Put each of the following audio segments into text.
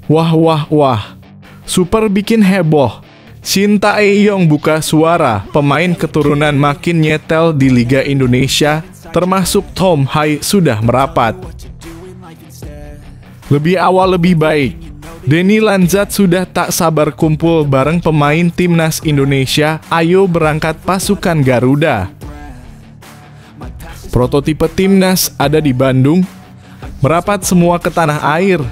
Wah wah wah, super bikin heboh. Shin Tae-yong buka suara, pemain keturunan makin nyetel di Liga Indonesia, termasuk Tom Haye sudah merapat. Lebih awal lebih baik. Denny Lanzat sudah tak sabar kumpul bareng pemain timnas Indonesia, ayo berangkat pasukan Garuda. Prototipe timnas ada di Bandung, merapat semua ke tanah air.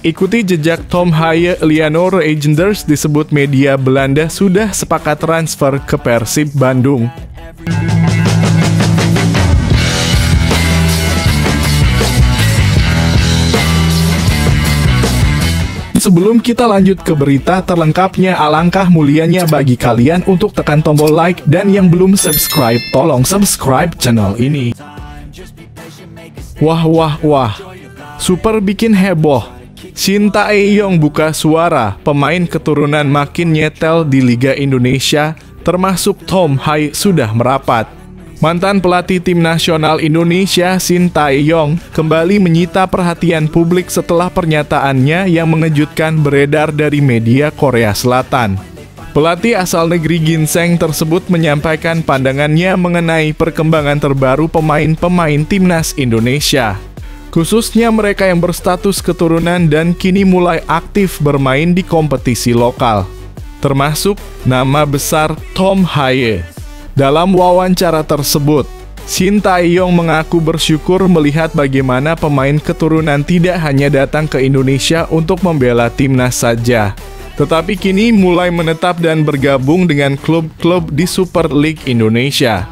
Ikuti jejak Tom Haye, Lianor Reijnders disebut media Belanda sudah sepakat transfer ke Persib Bandung. Sebelum kita lanjut ke berita terlengkapnya, alangkah mulianya bagi kalian untuk tekan tombol like dan yang belum subscribe, tolong subscribe channel ini. Wah wah wah, super bikin heboh. Shin Tae-yong buka suara, pemain keturunan makin nyetel di Liga Indonesia, termasuk Tom Haye sudah merapat. Mantan pelatih tim nasional Indonesia Shin Tae-yong kembali menyita perhatian publik setelah pernyataannya yang mengejutkan beredar dari media Korea Selatan. Pelatih asal negeri Ginseng tersebut menyampaikan pandangannya mengenai perkembangan terbaru pemain-pemain timnas Indonesia, khususnya mereka yang berstatus keturunan dan kini mulai aktif bermain di kompetisi lokal, termasuk nama besar Tom Haye. Dalam wawancara tersebut, Shin Tae-yong mengaku bersyukur melihat bagaimana pemain keturunan tidak hanya datang ke Indonesia untuk membela timnas saja, tetapi kini mulai menetap dan bergabung dengan klub-klub di Super League Indonesia.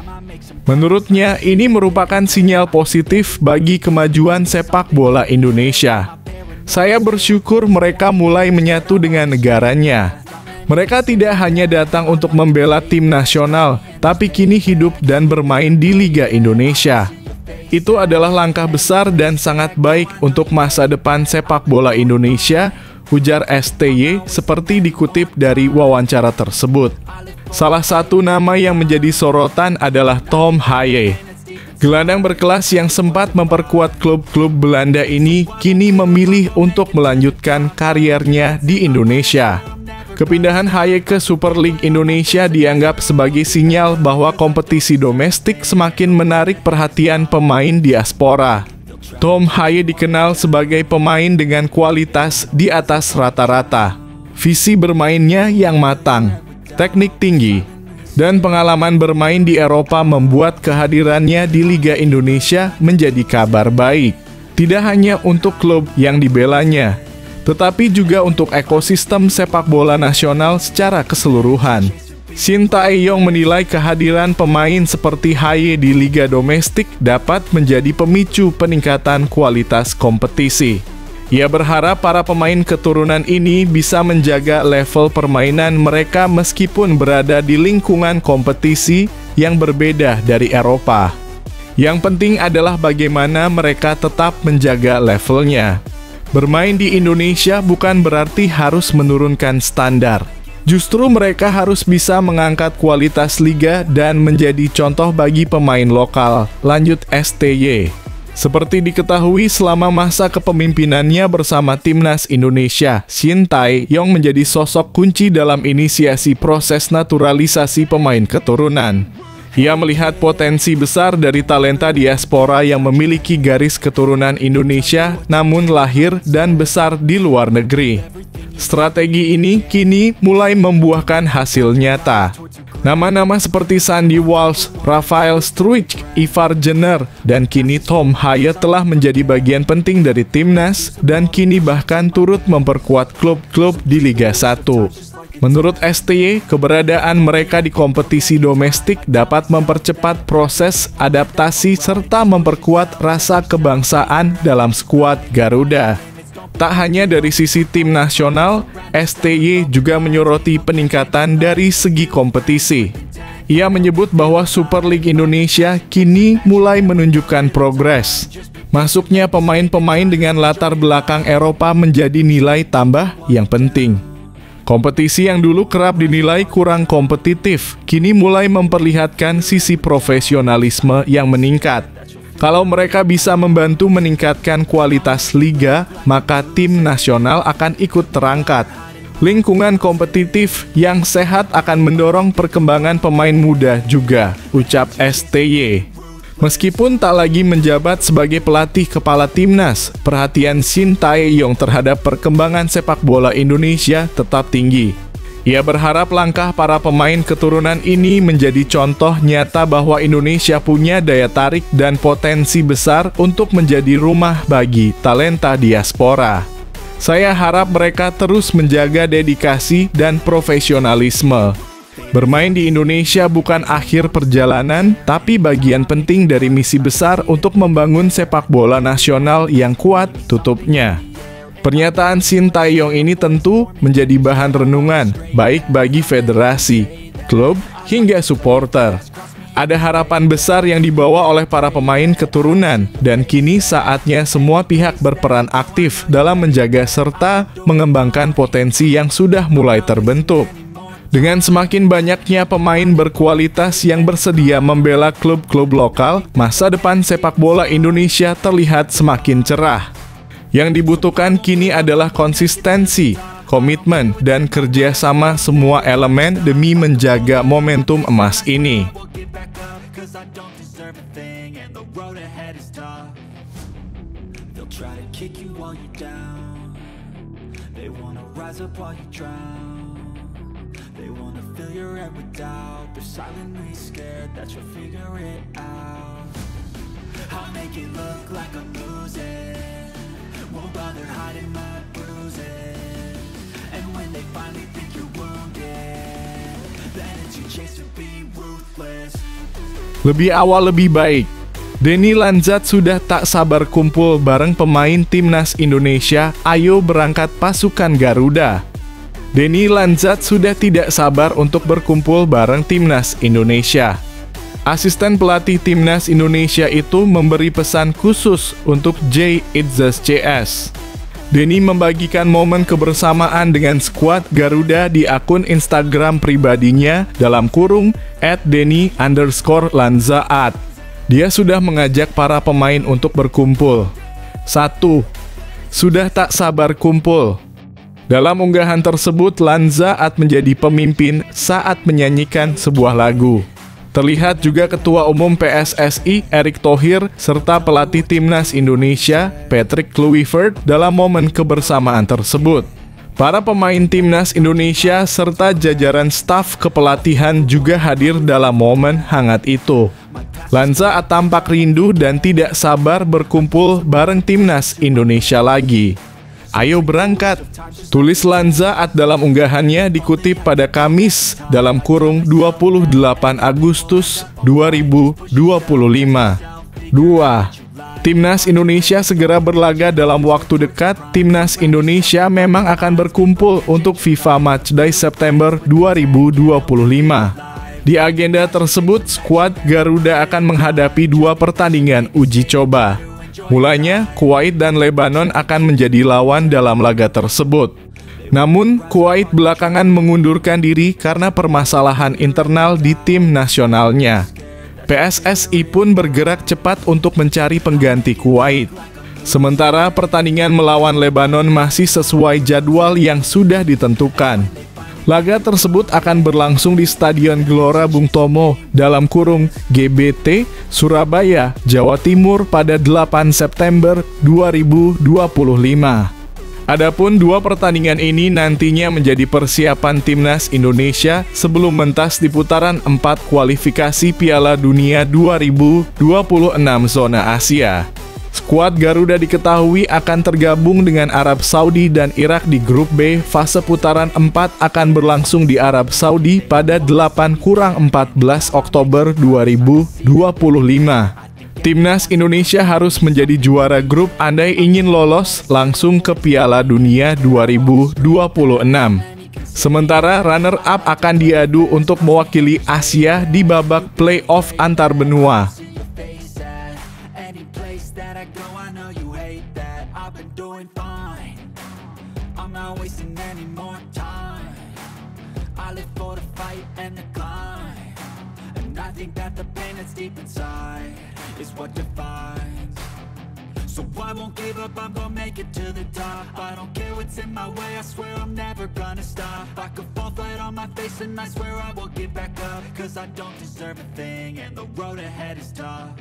Menurutnya, ini merupakan sinyal positif bagi kemajuan sepak bola Indonesia. Saya bersyukur mereka mulai menyatu dengan negaranya. Mereka tidak hanya datang untuk membela tim nasional, tapi kini hidup dan bermain di Liga Indonesia. Itu adalah langkah besar dan sangat baik untuk masa depan sepak bola Indonesia, ujar STY seperti dikutip dari wawancara tersebut. Salah satu nama yang menjadi sorotan adalah Tom Haye. Gelandang berkelas yang sempat memperkuat klub-klub Belanda ini kini memilih untuk melanjutkan kariernya di Indonesia. Kepindahan Haye ke Super League Indonesia dianggap sebagai sinyal bahwa kompetisi domestik semakin menarik perhatian pemain diaspora. Tom Haye dikenal sebagai pemain dengan kualitas di atas rata-rata, visi bermainnya yang matang, teknik tinggi, dan pengalaman bermain di Eropa membuat kehadirannya di Liga Indonesia menjadi kabar baik. Tidak hanya untuk klub yang dibelanya, tetapi juga untuk ekosistem sepak bola nasional secara keseluruhan. Shin Tae-yong menilai kehadiran pemain seperti Haye di liga domestik dapat menjadi pemicu peningkatan kualitas kompetisi. Ia berharap para pemain keturunan ini bisa menjaga level permainan mereka meskipun berada di lingkungan kompetisi yang berbeda dari Eropa. Yang penting adalah bagaimana mereka tetap menjaga levelnya. Bermain di Indonesia bukan berarti harus menurunkan standar. Justru mereka harus bisa mengangkat kualitas liga dan menjadi contoh bagi pemain lokal, lanjut STY. Seperti diketahui selama masa kepemimpinannya bersama Timnas Indonesia, Shin Tae-yong menjadi sosok kunci dalam inisiasi proses naturalisasi pemain keturunan. Ia melihat potensi besar dari talenta diaspora yang memiliki garis keturunan Indonesia namun lahir dan besar di luar negeri. Strategi ini kini mulai membuahkan hasil nyata. Nama-nama seperti Sandy Walsh, Rafael Struijk, Ivar Jenner, dan kini Tom Haye telah menjadi bagian penting dari timnas dan kini bahkan turut memperkuat klub-klub di Liga 1. Menurut STY, keberadaan mereka di kompetisi domestik dapat mempercepat proses adaptasi serta memperkuat rasa kebangsaan dalam skuad Garuda. Tak hanya dari sisi tim nasional, STY juga menyoroti peningkatan dari segi kompetisi. Ia menyebut bahwa Super League Indonesia kini mulai menunjukkan progres. Masuknya pemain-pemain dengan latar belakang Eropa menjadi nilai tambah yang penting. Kompetisi yang dulu kerap dinilai kurang kompetitif, kini mulai memperlihatkan sisi profesionalisme yang meningkat. Kalau mereka bisa membantu meningkatkan kualitas liga, maka tim nasional akan ikut terangkat. Lingkungan kompetitif yang sehat akan mendorong perkembangan pemain muda juga, ucap STY. Meskipun tak lagi menjabat sebagai pelatih kepala timnas, perhatian Shin Tae-yong terhadap perkembangan sepak bola Indonesia tetap tinggi. Ia berharap langkah para pemain keturunan ini menjadi contoh nyata bahwa Indonesia punya daya tarik dan potensi besar untuk menjadi rumah bagi talenta diaspora. Saya harap mereka terus menjaga dedikasi dan profesionalisme. Bermain di Indonesia bukan akhir perjalanan, tapi bagian penting dari misi besar untuk membangun sepak bola nasional yang kuat, tutupnya. Pernyataan Shin Tae-yong ini tentu menjadi bahan renungan, baik bagi federasi, klub, hingga supporter. Ada harapan besar yang dibawa oleh para pemain keturunan, dan kini saatnya semua pihak berperan aktif dalam menjaga serta mengembangkan potensi yang sudah mulai terbentuk. Dengan semakin banyaknya pemain berkualitas yang bersedia membela klub-klub lokal, masa depan sepak bola Indonesia terlihat semakin cerah. Yang dibutuhkan kini adalah konsistensi, komitmen, dan kerjasama semua elemen demi menjaga momentum emas ini. They wanna fill your head with doubt. They're silently scared that you'll figure it out. I'll make it look like I'm losing. Won't bother hiding my bruises. And when they finally think you're wounded, then it's your chance to be ruthless. Lebih awal lebih baik. Denny Lanzat sudah tak sabar kumpul bareng pemain timnas Indonesia. Ayo berangkat pasukan Garuda. Denny Lanzat sudah tidak sabar untuk berkumpul bareng timnas Indonesia. Asisten pelatih timnas Indonesia itu memberi pesan khusus untuk J. Itzes CS. Denny membagikan momen kebersamaan dengan skuad Garuda di akun Instagram pribadinya dalam kurung @denny_lanzaat. Dia sudah mengajak para pemain untuk berkumpul. 1. Sudah tak sabar kumpul. Dalam unggahan tersebut, Lanzaat menjadi pemimpin saat menyanyikan sebuah lagu. Terlihat juga Ketua Umum PSSI Erick Thohir serta pelatih timnas Indonesia Patrick Kluivert dalam momen kebersamaan tersebut. Para pemain timnas Indonesia serta jajaran staf kepelatihan juga hadir dalam momen hangat itu. Lanzaat tampak rindu dan tidak sabar berkumpul bareng timnas Indonesia lagi. Ayo berangkat, tulis Lanzaat dalam unggahannya dikutip pada Kamis dalam kurung 28 Agustus 2025. 2. Timnas Indonesia segera berlaga dalam waktu dekat. Timnas Indonesia memang akan berkumpul untuk FIFA Matchday September 2025. Di agenda tersebut, skuad Garuda akan menghadapi 2 pertandingan uji coba. Mulanya, Kuwait dan Lebanon akan menjadi lawan dalam laga tersebut. Namun, Kuwait belakangan mengundurkan diri karena permasalahan internal di tim nasionalnya. PSSI pun bergerak cepat untuk mencari pengganti Kuwait. Sementara pertandingan melawan Lebanon masih sesuai jadwal yang sudah ditentukan. Laga tersebut akan berlangsung di Stadion Gelora Bung Tomo dalam kurung GBT, Surabaya, Jawa Timur pada 8 September 2025. Adapun 2 pertandingan ini nantinya menjadi persiapan timnas Indonesia sebelum mentas di putaran 4 kualifikasi Piala Dunia 2026 zona Asia. Skuad Garuda diketahui akan tergabung dengan Arab Saudi dan Irak di grup B. Fase putaran 4 akan berlangsung di Arab Saudi pada 8-14 Oktober 2025. Timnas Indonesia harus menjadi juara grup andai ingin lolos langsung ke Piala Dunia 2026. Sementara runner-up akan diadu untuk mewakili Asia di babak play-off antar benua. I think that the pain that's deep inside is what defines. So I won't give up, I'm gonna make it to the top. I don't care what's in my way, I swear I'm never gonna stop. I could fall flat on my face and I swear I will get back up. Cause I don't deserve a thing and the road ahead is tough.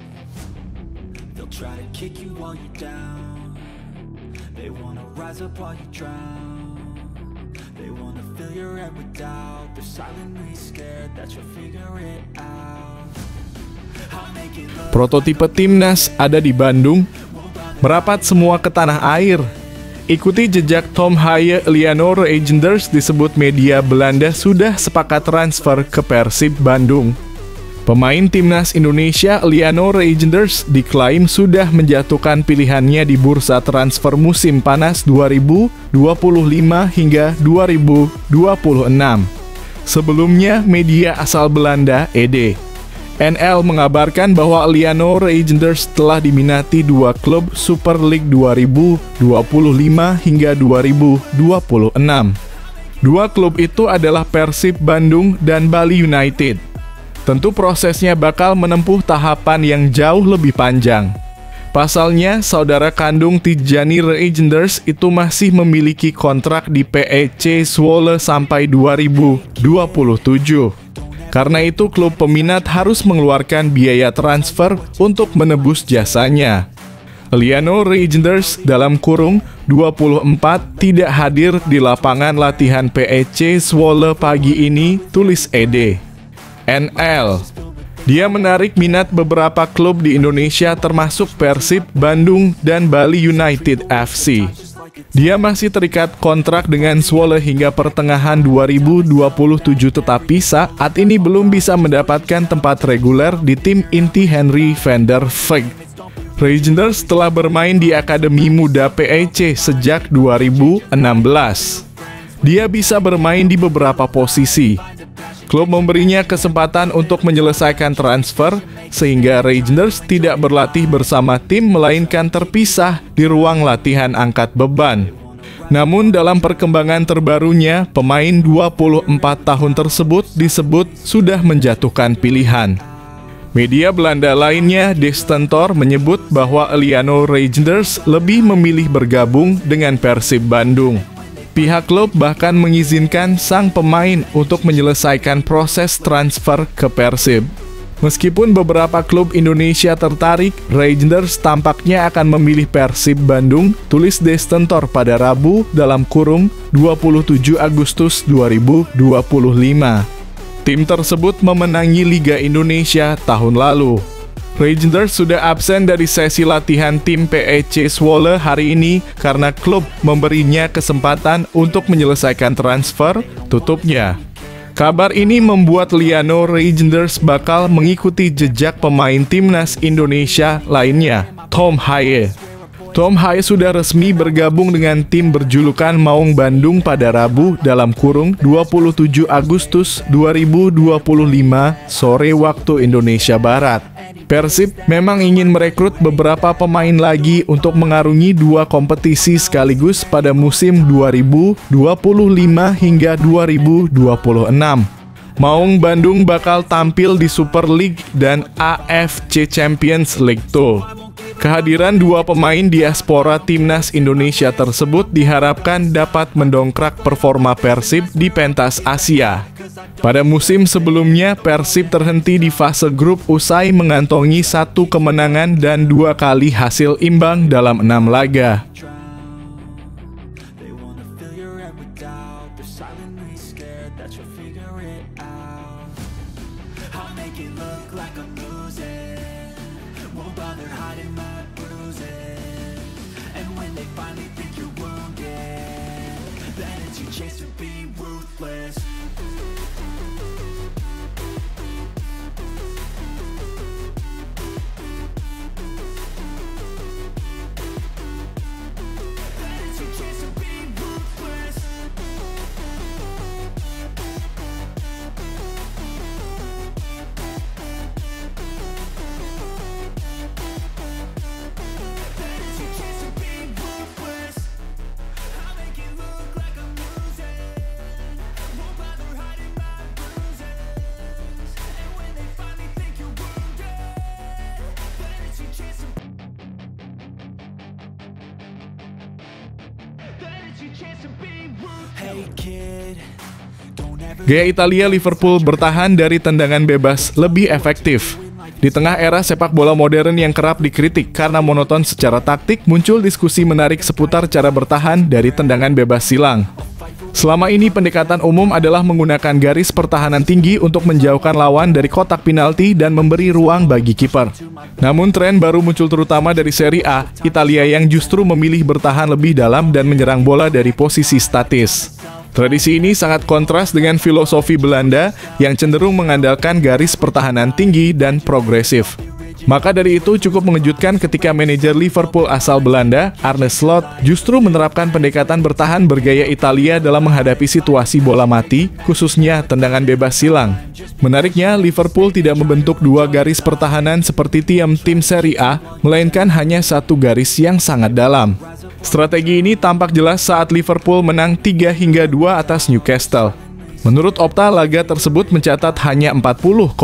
They'll try to kick you while you're down. They wanna rise up while you drown. They wanna fill your head with doubt. They're silently scared that you'll figure it out. I'll make it look Prototipe timnas ada di Bandung, merapat semua ke tanah air. Ikuti jejak Tom Haaien, Lianor Reijnders disebut media Belanda sudah sepakat transfer ke Persib Bandung. Pemain timnas Indonesia Lianor Reijnders diklaim sudah menjatuhkan pilihannya di bursa transfer musim panas 2025 hingga 2026. Sebelumnya, media asal Belanda, NL mengabarkan bahwa Lianor Reijnders telah diminati dua klub Super League 2025 hingga 2026. Dua klub itu adalah Persib Bandung dan Bali United. Tentu prosesnya bakal menempuh tahapan yang jauh lebih panjang. Pasalnya, saudara kandung Tidjani Reijnders itu masih memiliki kontrak di PEC Zwolle sampai 2027. Karena itu, klub peminat harus mengeluarkan biaya transfer untuk menebus jasanya. Lianor Reijnders dalam kurung 24 tidak hadir di lapangan latihan PEC Zwolle pagi ini, tulis NL. Dia menarik minat beberapa klub di Indonesia termasuk Persib Bandung dan Bali United FC. Dia masih terikat kontrak dengan Zwolle hingga pertengahan 2027 tetapi saat ini belum bisa mendapatkan tempat reguler di tim inti Henry van der Vecht. Reijnders telah bermain di Akademi Muda PEC sejak 2016. Dia bisa bermain di beberapa posisi. Klub memberinya kesempatan untuk menyelesaikan transfer, sehingga Reijnders tidak berlatih bersama tim melainkan terpisah di ruang latihan angkat beban. Namun dalam perkembangan terbarunya, pemain 24 tahun tersebut disebut sudah menjatuhkan pilihan. Media Belanda lainnya, De Stentor, menyebut bahwa Lianor Reijnders lebih memilih bergabung dengan Persib Bandung. Pihak klub bahkan mengizinkan sang pemain untuk menyelesaikan proses transfer ke Persib. Meskipun beberapa klub Indonesia tertarik, Reijnders tampaknya akan memilih Persib Bandung, tulis De Stentor pada Rabu dalam kurung 27 Agustus 2025. Tim tersebut memenangi Liga Indonesia tahun lalu. Reijnders sudah absen dari sesi latihan tim PEC Zwolle hari ini karena klub memberinya kesempatan untuk menyelesaikan transfer, tutupnya. Kabar ini membuat Lianor Reijnders bakal mengikuti jejak pemain timnas Indonesia lainnya, Tom Haaien. Tom Haaien sudah resmi bergabung dengan tim berjulukan Maung Bandung pada Rabu dalam kurung 27 Agustus 2025 sore waktu Indonesia Barat. Persib memang ingin merekrut beberapa pemain lagi untuk mengarungi dua kompetisi sekaligus pada musim 2025 hingga 2026. Maung Bandung bakal tampil di Super League dan AFC Champions League 2. Kehadiran dua pemain diaspora timnas Indonesia tersebut diharapkan dapat mendongkrak performa Persib di pentas Asia. Pada musim sebelumnya, Persib terhenti di fase grup usai mengantongi 1 kemenangan dan 2 kali hasil imbang dalam 6 laga. Hey kid, don't ever Gaya Italia Liverpool bertahan dari tendangan bebas lebih efektif. Di tengah era sepak bola modern yang kerap dikritik karena monoton secara taktik, muncul diskusi menarik seputar cara bertahan dari tendangan bebas silang. Selama ini pendekatan umum adalah menggunakan garis pertahanan tinggi untuk menjauhkan lawan dari kotak penalti dan memberi ruang bagi kiper. Namun tren baru muncul terutama dari Serie A, Italia yang justru memilih bertahan lebih dalam dan menyerang bola dari posisi statis. Tradisi ini sangat kontras dengan filosofi Belanda yang cenderung mengandalkan garis pertahanan tinggi dan progresif. Maka dari itu cukup mengejutkan ketika manajer Liverpool asal Belanda, Arne Slot, justru menerapkan pendekatan bertahan bergaya Italia dalam menghadapi situasi bola mati, khususnya tendangan bebas silang. Menariknya, Liverpool tidak membentuk dua garis pertahanan seperti tim Serie A, melainkan hanya satu garis yang sangat dalam. Strategi ini tampak jelas saat Liverpool menang 3-2 atas Newcastle. Menurut Opta, laga tersebut mencatat hanya 40,8%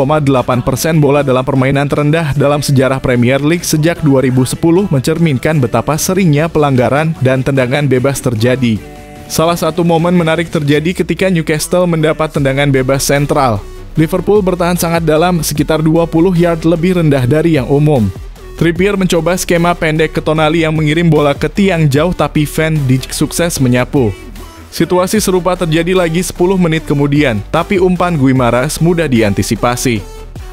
bola dalam permainan terendah dalam sejarah Premier League sejak 2010, mencerminkan betapa seringnya pelanggaran dan tendangan bebas terjadi. Salah satu momen menarik terjadi ketika Newcastle mendapat tendangan bebas sentral. Liverpool bertahan sangat dalam, sekitar 20 yard lebih rendah dari yang umum. Trippier mencoba skema pendek ke Tonali yang mengirim bola ke tiang jauh, tapi Van Dijk sukses menyapu. Situasi serupa terjadi lagi 10 menit kemudian, tapi umpan Guimarães mudah diantisipasi.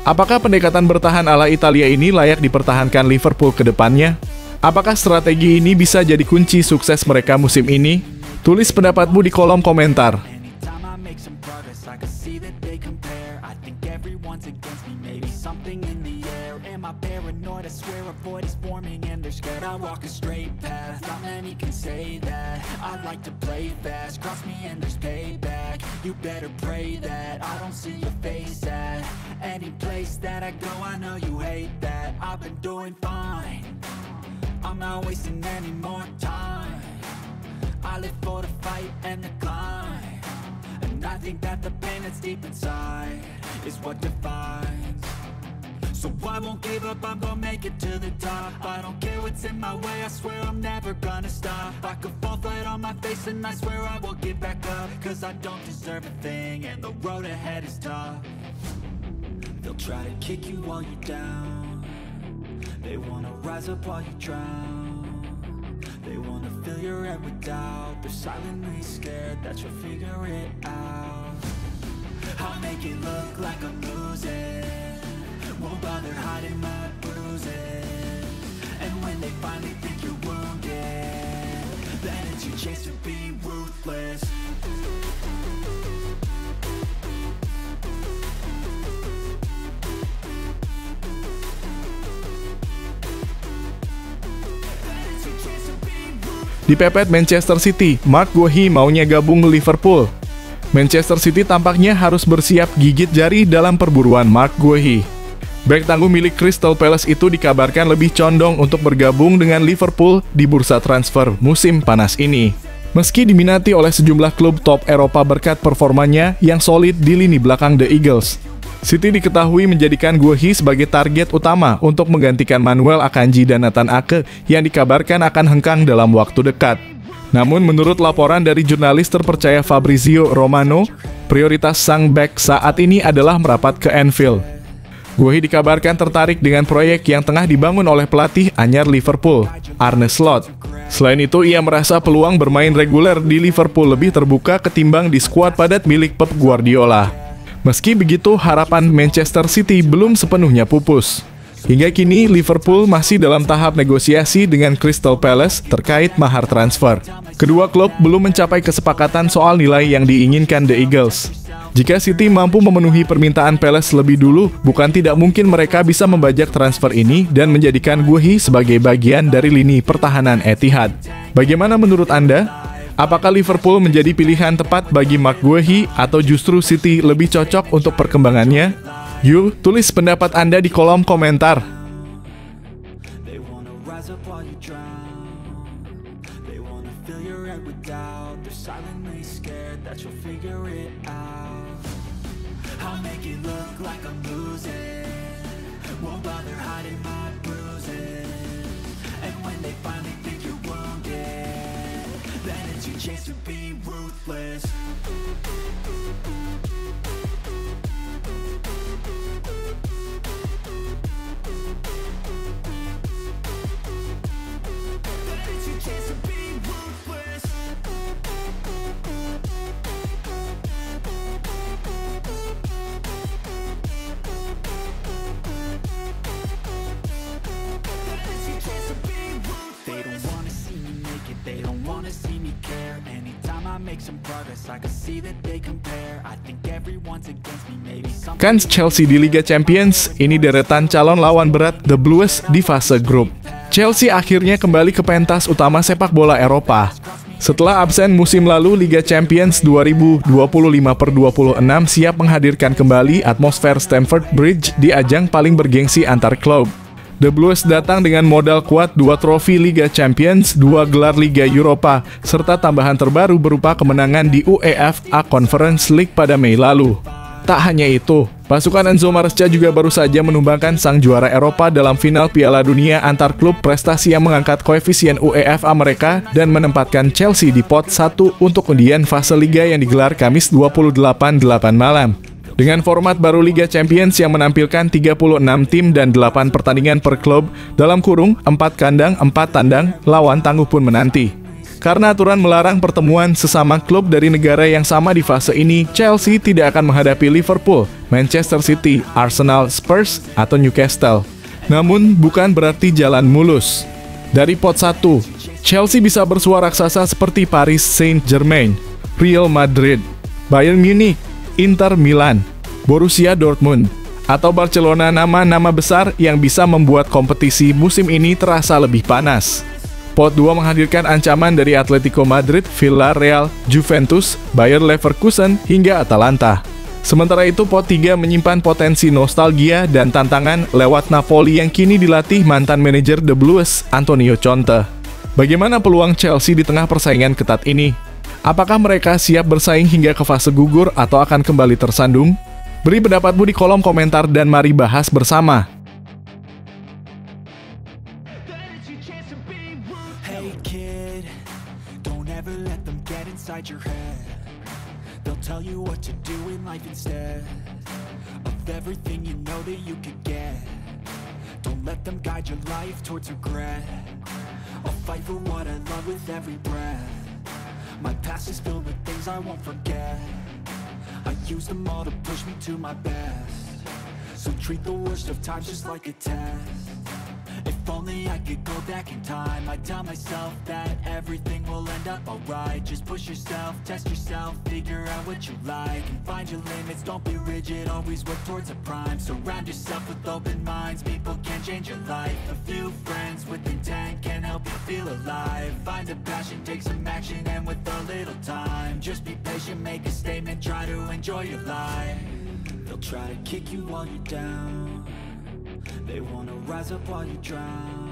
Apakah pendekatan bertahan ala Italia ini layak dipertahankan Liverpool ke depannya? Apakah strategi ini bisa jadi kunci sukses mereka musim ini? Tulis pendapatmu di kolom komentar. Anytime I make some progress, I can see that they compare. I think everyone's against me, maybe something in the air. Am I paranoid? I swear a void is forming and they're scared. I walk a straight path, not many can say that. I like to play fast, cross me and there's payback. You better pray that I don't see your face at any place that I go. I know you hate that. I've been doing fine, I'm not wasting any more time. I live for the fight and the climb, and I think that the pain that's deep inside is what defines. So I won't give up, I'm gonna make it to the top. I don't care what's in my way, I swear I'm never gonna stop. I could fall flat on my face and I swear I will get back up, cause I don't deserve a thing and the road ahead is tough. They'll try to kick you while you're down, they wanna rise up while you drown. They wanna fill your head with doubt, they're silently scared that you'll figure it out. I'll make it look like I'm losing, won't bother hiding my bruises. And when they finally think you're wounded, then it's your chance to be ruthless. Dipepet Manchester City, Mark Guehi maunya gabung Liverpool. Manchester City tampaknya harus bersiap gigit jari dalam perburuan Mark Guehi. Bek tangguh milik Crystal Palace itu dikabarkan lebih condong untuk bergabung dengan Liverpool di bursa transfer musim panas ini. Meski diminati oleh sejumlah klub top Eropa berkat performanya yang solid di lini belakang The Eagles, City diketahui menjadikan Guehi sebagai target utama untuk menggantikan Manuel Akanji dan Nathan Ake yang dikabarkan akan hengkang dalam waktu dekat. Namun menurut laporan dari jurnalis terpercaya Fabrizio Romano, prioritas sang bek saat ini adalah merapat ke Anfield. Guehi dikabarkan tertarik dengan proyek yang tengah dibangun oleh pelatih anyar Liverpool, Arne Slot. Selain itu, ia merasa peluang bermain reguler di Liverpool lebih terbuka ketimbang di skuad padat milik Pep Guardiola. Meski begitu, harapan Manchester City belum sepenuhnya pupus. Hingga kini, Liverpool masih dalam tahap negosiasi dengan Crystal Palace terkait mahar transfer. Kedua klub belum mencapai kesepakatan soal nilai yang diinginkan The Eagles. Jika City mampu memenuhi permintaan Palace lebih dulu, bukan tidak mungkin mereka bisa membajak transfer ini dan menjadikan Guehi sebagai bagian dari lini pertahanan Etihad. Bagaimana menurut Anda? Apakah Liverpool menjadi pilihan tepat bagi Mark Guehi atau justru City lebih cocok untuk perkembangannya? Yuk, tulis pendapat Anda di kolom komentar. They wanna rise up while you drown, they wanna fill your head with doubt, they're silently scared that you'll figure it out. I'll make it look like I'm losing, won't bother hiding my bruises. And when they finally think you're wounded, then it's is your chance to be ruthless. Kans Chelsea di Liga Champions, ini deretan calon lawan berat The Blues di fase grup. Chelsea akhirnya kembali ke pentas utama sepak bola Eropa. Setelah absen musim lalu, Liga Champions 2025/26 siap menghadirkan kembali atmosfer Stamford Bridge di ajang paling bergengsi antar klub. The Blues datang dengan modal kuat 2 trofi Liga Champions, 2 gelar Liga Eropa, serta tambahan terbaru berupa kemenangan di UEFA Conference League pada Mei lalu. Tak hanya itu, pasukan Enzo Maresca juga baru saja menumbangkan sang juara Eropa dalam final Piala Dunia antar klub, prestasi yang mengangkat koefisien UEFA mereka dan menempatkan Chelsea di pot 1 untuk undian fase Liga yang digelar Kamis 28 malam. Dengan format baru Liga Champions yang menampilkan 36 tim dan 8 pertandingan per klub, dalam kurung 4 kandang 4 tandang, lawan tangguh pun menanti. Karena aturan melarang pertemuan sesama klub dari negara yang sama di fase ini, Chelsea tidak akan menghadapi Liverpool, Manchester City, Arsenal, Spurs, atau Newcastle. Namun, bukan berarti jalan mulus. Dari pot 1, Chelsea bisa bersua raksasa seperti Paris Saint-Germain, Real Madrid, Bayern Munich, Inter Milan, Borussia Dortmund, atau Barcelona, nama-nama besar yang bisa membuat kompetisi musim ini terasa lebih panas. Pot 2 menghadirkan ancaman dari Atletico Madrid, Villarreal, Juventus, Bayer Leverkusen, hingga Atalanta. Sementara itu, pot 3 menyimpan potensi nostalgia dan tantangan lewat Napoli yang kini dilatih mantan manajer The Blues, Antonio Conte. Bagaimana peluang Chelsea di tengah persaingan ketat ini? Apakah mereka siap bersaing hingga ke fase gugur atau akan kembali tersandung? Beri pendapatmu di kolom komentar dan mari bahas bersama. Hey kid, don't ever let them get inside your head. They'll tell you what to do in life instead of everything you know that you could get. Don't let them guide your life towards regret. I'll fight for what I love with every breath. My past is filled with things I won't forget. I use them all to push me to my best. So treat the worst of times just like a test. If only I could go back in time, I'd tell myself that everything will end up alright. Just push yourself, test yourself, figure out what you like, and find your limits, don't be rigid, always work towards a prime. Surround yourself with open minds, people can change your life. A few friends with intent can help you feel alive. Find a passion, take some action, and with a little time, just be patient, make a statement, try to enjoy your life. They'll try to kick you while you're down. They wanna rise up while you drown.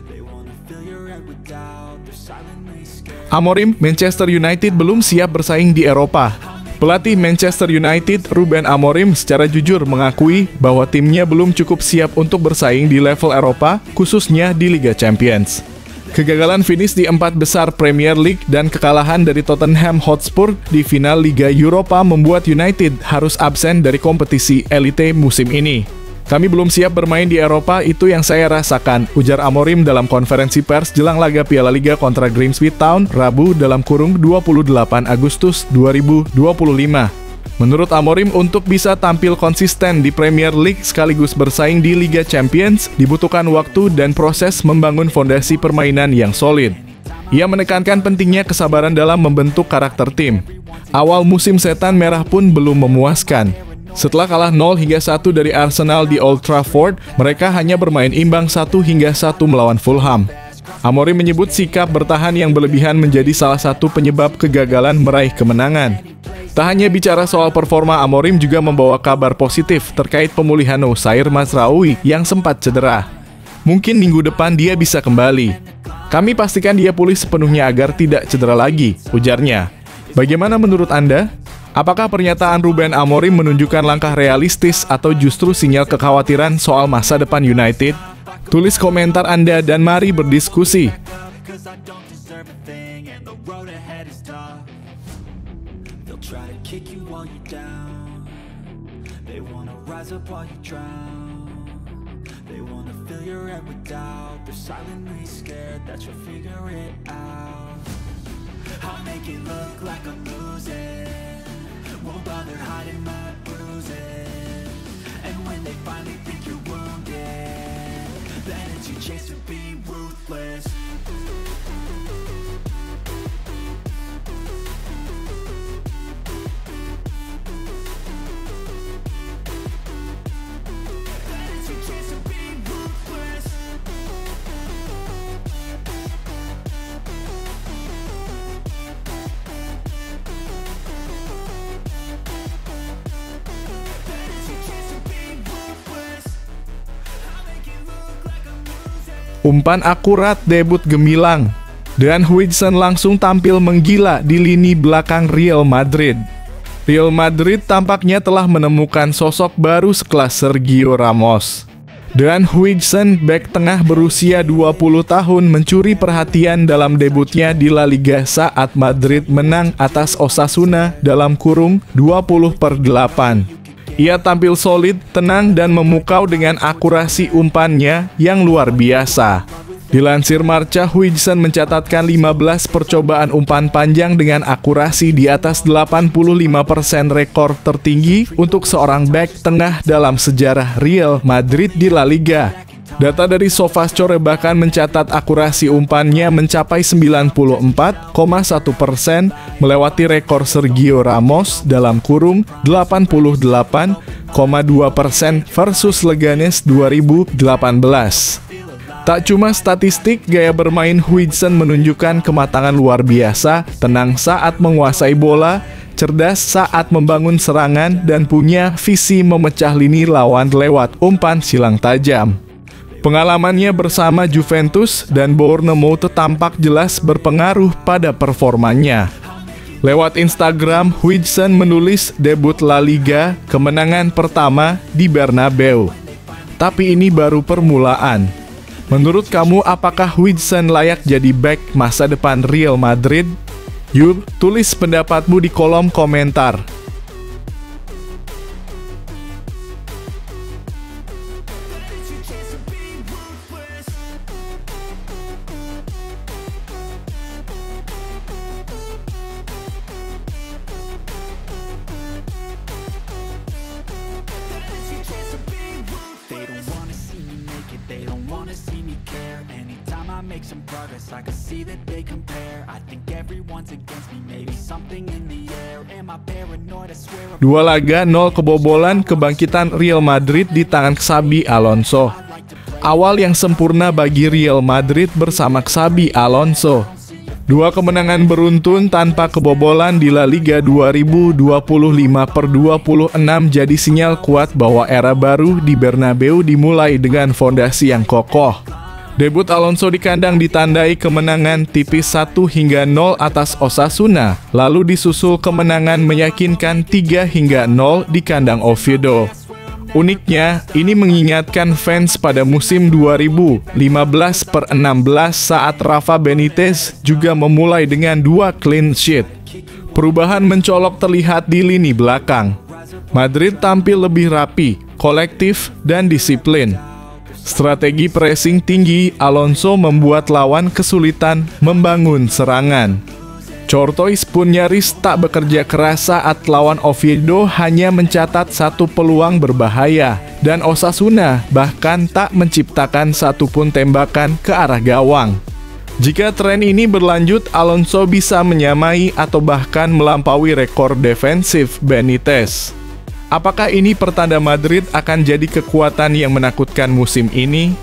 They wanna fill your head with doubt. They're silently scared. Amorim, Manchester United belum siap bersaing di Eropa. Pelatih Manchester United, Ruben Amorim, secara jujur mengakui bahwa timnya belum cukup siap untuk bersaing di level Eropa, khususnya di Liga Champions. Kegagalan finish di 4 besar Premier League dan kekalahan dari Tottenham Hotspur di final Liga Eropa membuat United harus absen dari kompetisi elite musim ini. Kami belum siap bermain di Eropa, itu yang saya rasakan, ujar Amorim dalam konferensi pers jelang laga Piala Liga kontra Grimsby Town, Rabu dalam kurung 28 Agustus 2025. Menurut Amorim, untuk bisa tampil konsisten di Premier League sekaligus bersaing di Liga Champions, dibutuhkan waktu dan proses membangun fondasi permainan yang solid. Ia menekankan pentingnya kesabaran dalam membentuk karakter tim. Awal musim setan merah pun belum memuaskan. Setelah kalah 0-1 dari Arsenal di Old Trafford, mereka hanya bermain imbang 1-1 melawan Fulham. Amorim menyebut sikap bertahan yang berlebihan menjadi salah satu penyebab kegagalan meraih kemenangan. Tak hanya bicara soal performa, Amorim juga membawa kabar positif terkait pemulihan Nosair Mazraoui yang sempat cedera. Mungkin minggu depan dia bisa kembali. Kami pastikan dia pulih sepenuhnya agar tidak cedera lagi, ujarnya. Bagaimana menurut Anda? Apakah pernyataan Ruben Amorim menunjukkan langkah realistis atau justru sinyal kekhawatiran soal masa depan United? Tulis komentar Anda dan mari berdiskusi. They'll try to kick you while you're down. They wanna rise up while you drown. They wanna fill your head with doubt. They're silently scared that you'll figure it out. I'll make it look like I'm losing. Won't bother hiding my bruises. And when they finally think you're wounded, then it's your chance to be ruthless. Umpan akurat debut gemilang, dan Huijsen langsung tampil menggila di lini belakang Real Madrid. Real Madrid tampaknya telah menemukan sosok baru sekelas Sergio Ramos. Dan Huijsen, bek tengah berusia 20 tahun, mencuri perhatian dalam debutnya di La Liga saat Madrid menang atas Osasuna dalam kurung 20/8. Ia tampil solid, tenang, dan memukau dengan akurasi umpannya yang luar biasa. Dilansir Marca, Huijsen mencatatkan 15 percobaan umpan panjang dengan akurasi di atas 85%, rekor tertinggi untuk seorang bek tengah dalam sejarah Real Madrid di La Liga. Data dari SofaScore bahkan mencatat akurasi umpannya mencapai 94,1%, melewati rekor Sergio Ramos dalam kurung 88,2% versus Leganes 2018. Tak cuma statistik, gaya bermain Huijsen menunjukkan kematangan luar biasa, tenang saat menguasai bola, cerdas saat membangun serangan, dan punya visi memecah lini lawan lewat umpan silang tajam. Pengalamannya bersama Juventus dan Bournemouth tampak jelas berpengaruh pada performanya. Lewat Instagram, Huijsen menulis debut La Liga, kemenangan pertama di Bernabeu. Tapi ini baru permulaan. Menurut kamu, apakah Huijsen layak jadi bek masa depan Real Madrid? Yuk, tulis pendapatmu di kolom komentar. They don't wanna see me care. Anytime I make some progress, I can see that they compare. I think everyone's against me, maybe something in the air. Am I paranoid? I swear. 2 laga 0 kebobolan, kebangkitan Real Madrid di tangan Xabi Alonso. Awal yang sempurna bagi Real Madrid bersama Xabi Alonso. 2 kemenangan beruntun tanpa kebobolan di La Liga 2025/26 jadi sinyal kuat bahwa era baru di Bernabeu dimulai dengan fondasi yang kokoh. Debut Alonso di kandang ditandai kemenangan tipis 1-0 atas Osasuna, lalu disusul kemenangan meyakinkan 3-0 di kandang Oviedo. Uniknya, ini mengingatkan fans pada musim 2015/16 saat Rafa Benitez juga memulai dengan 2 clean sheet. Perubahan mencolok terlihat di lini belakang. Madrid tampil lebih rapi, kolektif, dan disiplin. Strategi pressing tinggi Alonso membuat lawan kesulitan membangun serangan. Courtois pun nyaris tak bekerja keras saat lawan Oviedo hanya mencatat 1 peluang berbahaya, dan Osasuna bahkan tak menciptakan satupun tembakan ke arah gawang. Jika tren ini berlanjut, Alonso bisa menyamai atau bahkan melampaui rekor defensif Benitez. Apakah ini pertanda Madrid akan jadi kekuatan yang menakutkan musim ini?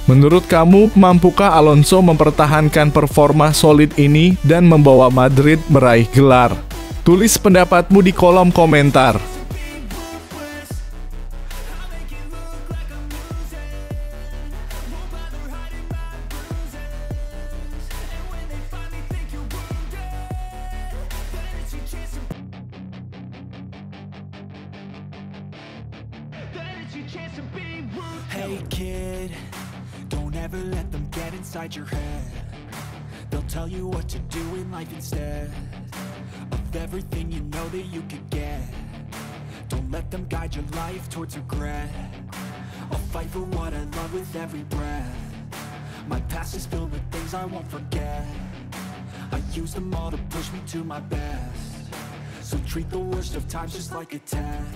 Menurut kamu, mampukah Alonso mempertahankan performa solid ini dan membawa Madrid meraih gelar? Tulis pendapatmu di kolom komentar. Hey kid, don't ever let them get inside your head. They'll tell you what to do in life instead of everything you know that you could get. Don't let them guide your life towards regret. I'll fight for what I love with every breath. My past is filled with things I won't forget. I use them all to push me to my best. So treat the worst of times just like a test.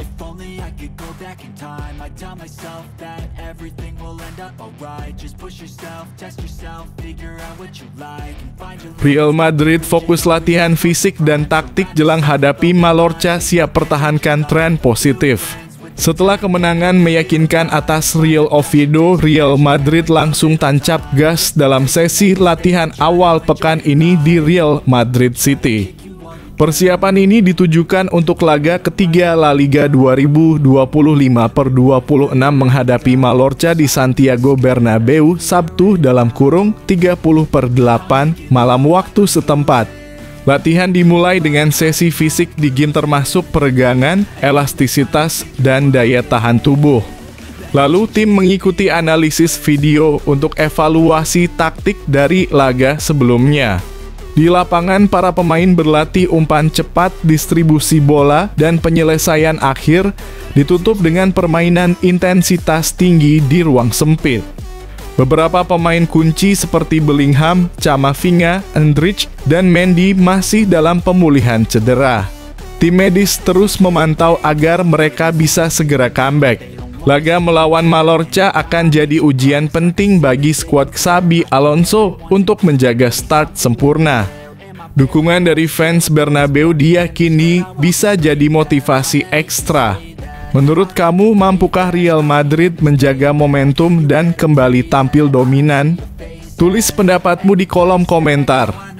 If only I could go back in time, I'd tell myself that everything will end up alright. Just push yourself, test yourself, figure out what you like and find your Real Madrid fokus latihan fisik dan taktik jelang hadapi Mallorca, siap pertahankan tren positif. Setelah kemenangan meyakinkan atas Real Oviedo, Real Madrid langsung tancap gas dalam sesi latihan awal pekan ini di Real Madrid City. Persiapan ini ditujukan untuk laga ketiga La Liga 2025/26 menghadapi Mallorca di Santiago Bernabeu Sabtu (30/8) malam waktu setempat. Latihan dimulai dengan sesi fisik di gym termasuk peregangan, elastisitas, dan daya tahan tubuh. Lalu tim mengikuti analisis video untuk evaluasi taktik dari laga sebelumnya. Di lapangan, para pemain berlatih umpan cepat, distribusi bola, dan penyelesaian akhir, ditutup dengan permainan intensitas tinggi di ruang sempit. Beberapa pemain kunci seperti Bellingham, Camavinga, Endrich, dan Mendy masih dalam pemulihan cedera. Tim medis terus memantau agar mereka bisa segera comeback. Laga melawan Mallorca akan jadi ujian penting bagi skuad Xabi Alonso untuk menjaga start sempurna. Dukungan dari fans Bernabeu diyakini bisa jadi motivasi ekstra. Menurut kamu, mampukah Real Madrid menjaga momentum dan kembali tampil dominan? Tulis pendapatmu di kolom komentar.